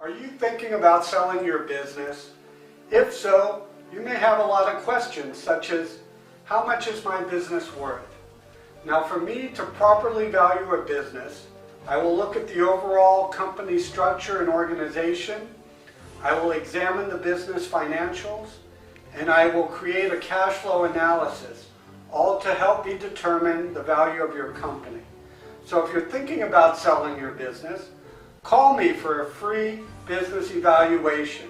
Are you thinking about selling your business? If so, you may have a lot of questions such as, how much is my business worth? Now, for me to properly value a business, I will look at the overall company structure and organization, I will examine the business financials, and I will create a cash flow analysis, all to help me determine the value of your company. So if you're thinking about selling your business, call me for a free business evaluation.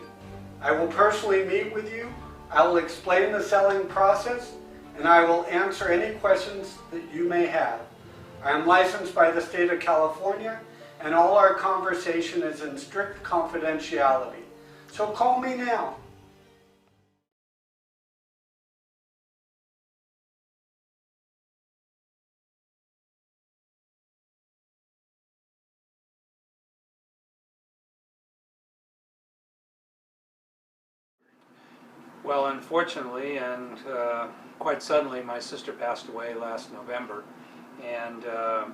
I will personally meet with you, I will explain the selling process, and I will answer any questions that you may have. I am licensed by the state of California, and all our conversation is in strict confidentiality. So call me now. Well, unfortunately and quite suddenly, my sister passed away last November. And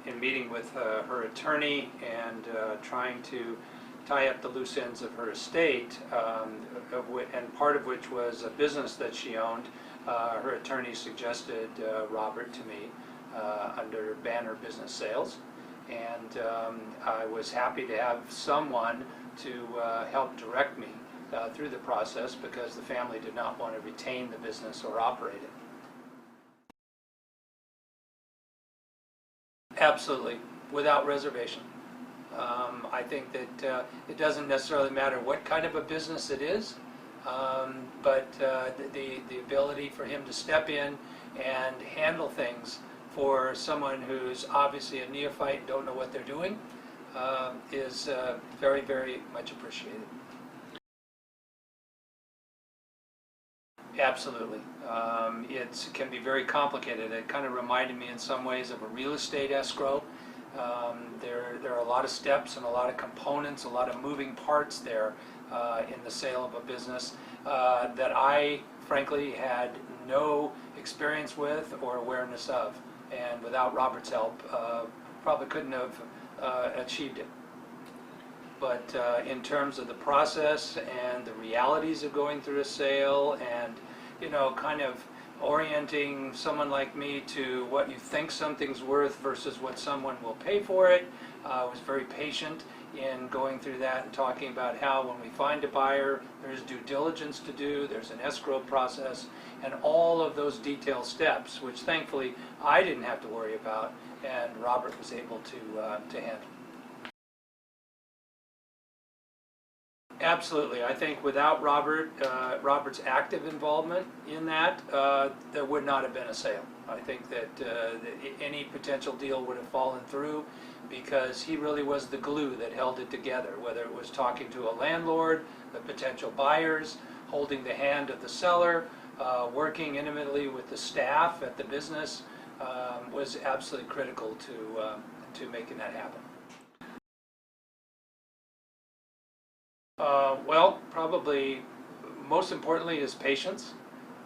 in meeting with her attorney and trying to tie up the loose ends of her estate, and part of which was a business that she owned, her attorney suggested Robert to me under Banner Business Sales. And I was happy to have someone to help direct me through the process, because the family did not want to retain the business or operate it. Absolutely, without reservation. I think that it doesn't necessarily matter what kind of a business it is, but the ability for him to step in and handle things for someone who's obviously a neophyte and don't know what they're doing is very, very much appreciated. Absolutely. It can be very complicated. It kind of reminded me in some ways of a real estate escrow. There are a lot of steps and a lot of components, a lot of moving parts there in the sale of a business that I frankly had no experience with or awareness of. And without Robert's help, probably couldn't have achieved it. But in terms of the process and the realities of going through a sale and, you know, kind of orienting someone like me to what you think something's worth versus what someone will pay for it, I was very patient in going through that and talking about how when we find a buyer, there's due diligence to do, there's an escrow process, and all of those detailed steps, which thankfully I didn't have to worry about, and Robert was able to handle. Absolutely. I think without Robert's active involvement in that, there would not have been a sale. I think that any potential deal would have fallen through because he really was the glue that held it together, whether it was talking to a landlord, the potential buyers, holding the hand of the seller, working intimately with the staff at the business, was absolutely critical to making that happen. Well, probably most importantly is patience.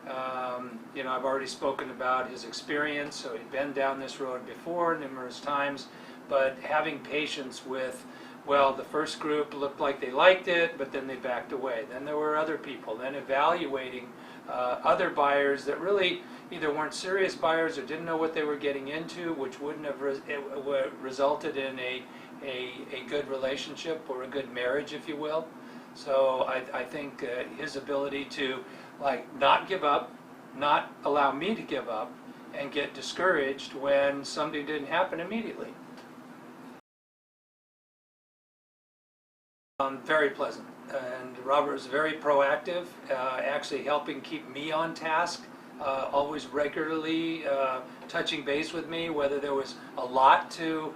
You know, I've already spoken about his experience, so he'd been down this road before numerous times, but having patience with, well, the first group looked like they liked it, but then they backed away. Then there were other people, then evaluating other buyers that really either weren't serious buyers or didn't know what they were getting into, which wouldn't have resulted in a good relationship or a good marriage, if you will. So I think his ability to not give up, not allow me to give up, and get discouraged when something didn't happen immediately. Very pleasant, and Robert was very proactive, actually helping keep me on task, always regularly touching base with me, whether there was a lot to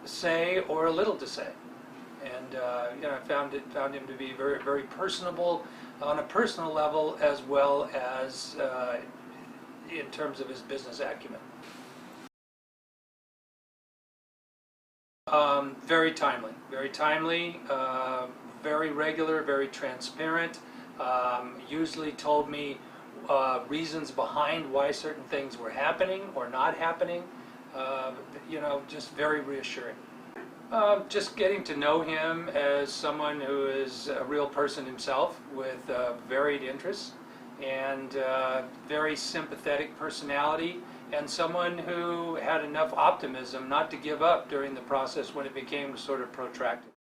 say or a little to say. And you know, I found him to be very, very personable on a personal level, as well as in terms of his business acumen. Very timely, very regular, very transparent. Usually told me reasons behind why certain things were happening or not happening. You know, just very reassuring. Just getting to know him as someone who is a real person himself with varied interests and very sympathetic personality, and someone who had enough optimism not to give up during the process when it became sort of protracted.